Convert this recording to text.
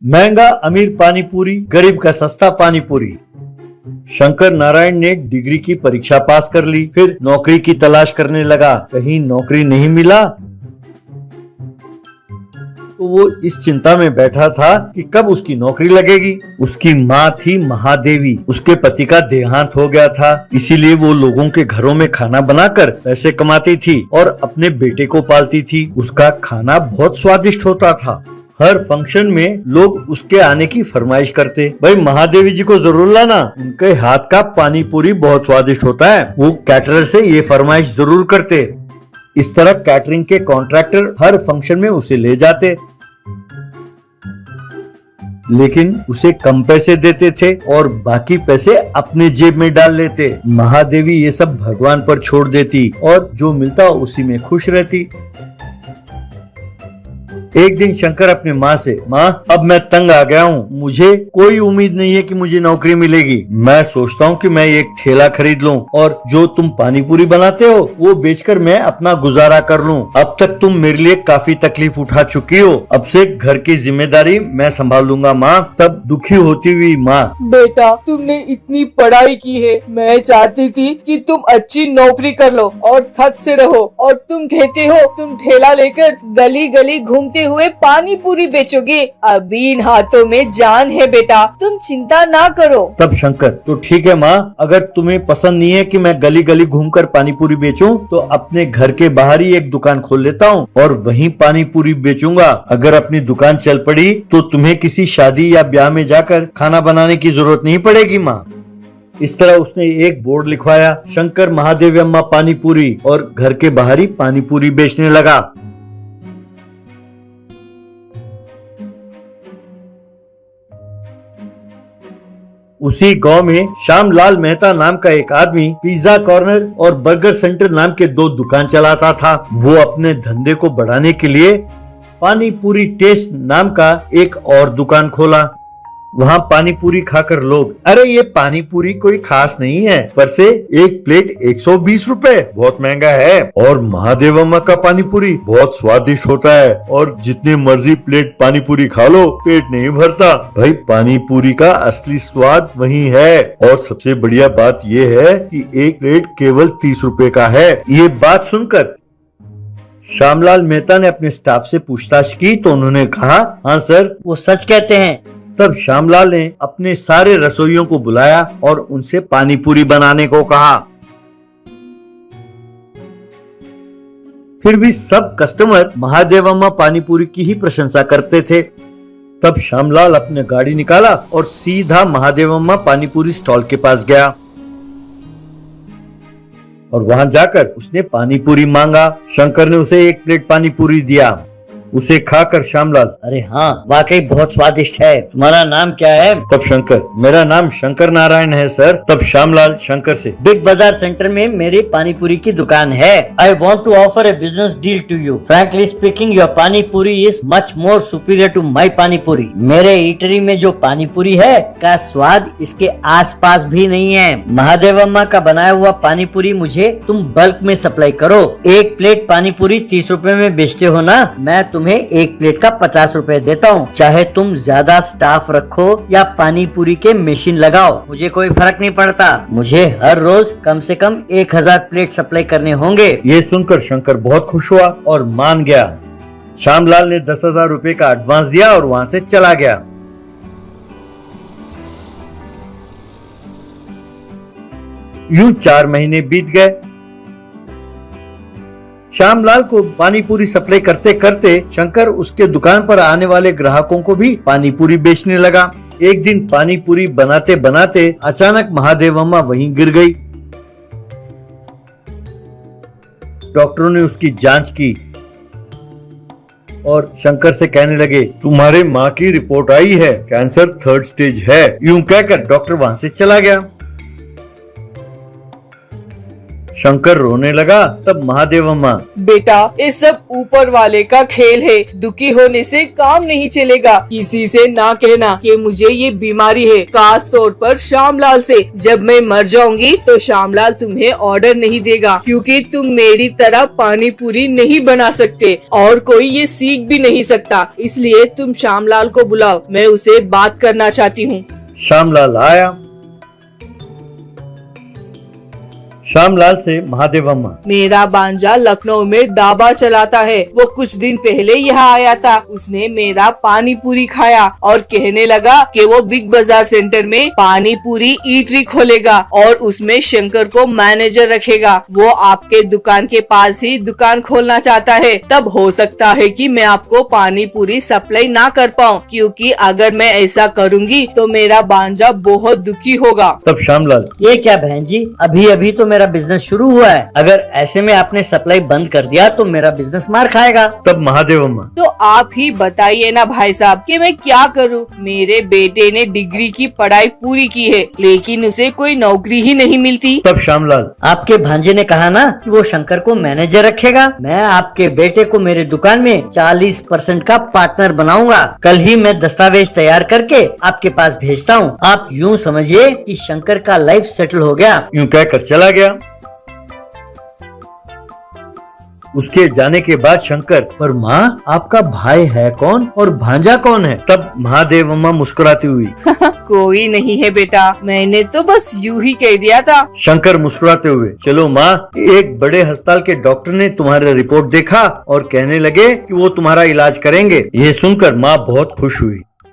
महंगा अमीर पानी पूरी, गरीब का सस्ता पानी पूरी। शंकर नारायण ने डिग्री की परीक्षा पास कर ली, फिर नौकरी की तलाश करने लगा। कहीं नौकरी नहीं मिला तो वो इस चिंता में बैठा था कि कब उसकी नौकरी लगेगी। उसकी माँ थी महादेवी, उसके पति का देहांत हो गया था, इसीलिए वो लोगों के घरों में खाना बनाकर पैसे कमाती थी और अपने बेटे को पालती थी। उसका खाना बहुत स्वादिष्ट होता था। हर फंक्शन में लोग उसके आने की फरमाइश करते, भाई महादेवी जी को जरूर लाना, उनके हाथ का पानी पूरी बहुत स्वादिष्ट होता है। वो कैटरर से ये फरमाइश जरूर करते। इस तरह कैटरिंग के कॉन्ट्रैक्टर हर फंक्शन में उसे ले जाते, लेकिन उसे कम पैसे देते थे और बाकी पैसे अपने जेब में डाल लेते। महादेवी ये सब भगवान पर छोड़ देती और जो मिलता उसी में खुश रहती। एक दिन शंकर अपने माँ से, माँ अब मैं तंग आ गया हूँ, मुझे कोई उम्मीद नहीं है कि मुझे नौकरी मिलेगी। मैं सोचता हूँ कि मैं एक ठेला खरीद लूँ और जो तुम पानी पूरी बनाते हो वो बेचकर मैं अपना गुजारा कर लूँ। अब तक तुम मेरे लिए काफी तकलीफ उठा चुकी हो, अब से घर की जिम्मेदारी मैं संभाल लूंगा माँ। तब दुखी होती हुई माँ, बेटा तुमने इतनी पढ़ाई की है, मैं चाहती थी कि तुम अच्छी नौकरी कर लो और थक से रहो, और तुम कहते हो तुम ठेला लेकर गली गली घूमते हुए पानी पूरी बेचोगे। अभी इन हाथों में जान है बेटा, तुम चिंता ना करो। तब शंकर, तो ठीक है माँ, अगर तुम्हें पसंद नहीं है कि मैं गली गली घूमकर पानी पूरी बेचूं, तो अपने घर के बाहर ही एक दुकान खोल लेता हूँ और वहीं पानी पूरी बेचूंगा। अगर अपनी दुकान चल पड़ी तो तुम्हें किसी शादी या ब्याह में जाकर खाना बनाने की जरूरत नहीं पड़ेगी माँ। इस तरह उसने एक बोर्ड लिखवाया, शंकर महादेवी अम्मा पानी पूरी, और घर के बाहर ही पानी पूरी बेचने लगा। उसी गांव में श्यामलाल मेहता नाम का एक आदमी पिज्जा कॉर्नर और बर्गर सेंटर नाम के दो दुकान चलाता था। वो अपने धंधे को बढ़ाने के लिए पानी पूरी टेस्ट नाम का एक और दुकान खोला। वहाँ पानी पूरी खाकर लोग, अरे ये पानी पूरी कोई खास नहीं है, पर से एक प्लेट 120 रुपए, बहुत महंगा है। और महादेव अम्मा का पानी पूरी बहुत स्वादिष्ट होता है और जितने मर्जी प्लेट पानी पूरी खा लो पेट नहीं भरता। भाई पानी पूरी का असली स्वाद वही है। और सबसे बढ़िया बात ये है कि एक प्लेट केवल 30 रुपए का है। ये बात सुनकर श्यामलाल मेहता ने अपने स्टाफ से पूछताछ की तो उन्होंने कहा, हाँ सर, वो सच कहते हैं। तब श्यामलाल ने अपने सारे रसोइयों को बुलाया और उनसे पानी पूरी बनाने को कहा। फिर भी सब कस्टमर महादेव अम्मा पानी पूरी की ही प्रशंसा करते थे। तब श्यामलाल अपने गाड़ी निकाला और सीधा महादेव अम्मा पानी पूरी स्टॉल के पास गया और वहां जाकर उसने पानी पूरी मांगा। शंकर ने उसे एक प्लेट पानी पूरी दिया। उसे खाकर श्यामलाल, अरे हाँ वाकई बहुत स्वादिष्ट है, तुम्हारा नाम क्या है? तब शंकर, मेरा नाम शंकर नारायण है सर। तब श्यामलाल शंकर से, बिग बाजार सेंटर में मेरी पानी पूरी की दुकान है। I want to offer a business deal to you. Frankly speaking your pani puri is much more superior to my pani puri. मेरे ईटरी में जो पानी पूरी है का स्वाद इसके आस पास भी नहीं है। महादेव अम्मा का बनाया हुआ पानी पूरी मुझे तुम बल्क में सप्लाई करो। एक प्लेट पानी पूरी 30 रुपए में बेचते हो ना, मैं तुम्हें एक प्लेट का 50 रुपए देता हूँ। चाहे तुम ज्यादा स्टाफ रखो या पानी पूरी के मशीन लगाओ, मुझे कोई फर्क नहीं पड़ता। मुझे हर रोज कम से कम 1000 प्लेट सप्लाई करने होंगे। ये सुनकर शंकर बहुत खुश हुआ और मान गया। श्यामलाल ने 10,000 रुपए का एडवांस दिया और वहाँ से चला गया। यूं 4 महीने बीत गए। श्यामलाल को पानी पूरी सप्लाई करते करते शंकर उसके दुकान पर आने वाले ग्राहकों को भी पानी पूरी बेचने लगा। एक दिन पानी पूरी बनाते बनाते अचानक महादेव अम्मा वहीं गिर गई। डॉक्टरों ने उसकी जांच की और शंकर से कहने लगे, तुम्हारे माँ की रिपोर्ट आई है, कैंसर 3rd स्टेज है। यूं कहकर डॉक्टर वहां से चला गया। शंकर रोने लगा। तब महादेव अम्मा, बेटा ये सब ऊपर वाले का खेल है, दुखी होने से काम नहीं चलेगा। किसी से ना कहना कि मुझे ये बीमारी है, खास तौर पर श्यामलाल से। जब मैं मर जाऊंगी तो श्यामलाल तुम्हें ऑर्डर नहीं देगा, क्योंकि तुम मेरी तरह पानी पूरी नहीं बना सकते और कोई ये सीख भी नहीं सकता। इसलिए तुम श्यामलाल को बुलाओ, मैं उसे बात करना चाहती हूँ। श्यामलाल आया। श्यामलाल से महादेव अम्मा, मेरा बांजा लखनऊ में दाबा चलाता है, वो कुछ दिन पहले यहाँ आया था। उसने मेरा पानी पूरी खाया और कहने लगा कि वो बिग बाजार सेंटर में पानी पूरी ईटरी खोलेगा और उसमें शंकर को मैनेजर रखेगा। वो आपके दुकान के पास ही दुकान खोलना चाहता है। तब हो सकता है कि मैं आपको पानी पूरी सप्लाई ना कर पाऊँ, क्योंकि अगर मैं ऐसा करूँगी तो मेरा बांजा बहुत दुखी होगा। तब श्यामलाल, ये क्या बहन जी, अभी अभी तो मेरा बिजनेस शुरू हुआ है। अगर ऐसे में आपने सप्लाई बंद कर दिया तो मेरा बिजनेस मार खाएगा। तब महादेव अम्मा, तो आप ही बताइए ना भाई साहब कि मैं क्या करूं। मेरे बेटे ने डिग्री की पढ़ाई पूरी की है, लेकिन उसे कोई नौकरी ही नहीं मिलती। तब श्यामलाल, आपके भांजे ने कहा ना कि वो शंकर को मैनेजर रखेगा। मैं आपके बेटे को मेरे दुकान में 40% का पार्टनर बनाऊंगा। कल ही मैं दस्तावेज तैयार करके आपके पास भेजता हूँ। आप यूँ समझिए कि शंकर का लाइफ सेटल हो गया। यूं कहकर चला गया। उसके जाने के बाद शंकर, पर माँ आपका भाई है कौन और भांजा कौन है? तब महादेव अम्मा मुस्कुराती हुई, कोई नहीं है बेटा, मैंने तो बस यूं ही कह दिया था। शंकर मुस्कुराते हुए, चलो माँ, एक बड़े अस्पताल के डॉक्टर ने तुम्हारा रिपोर्ट देखा और कहने लगे कि वो तुम्हारा इलाज करेंगे। ये सुनकर माँ बहुत खुश हुई।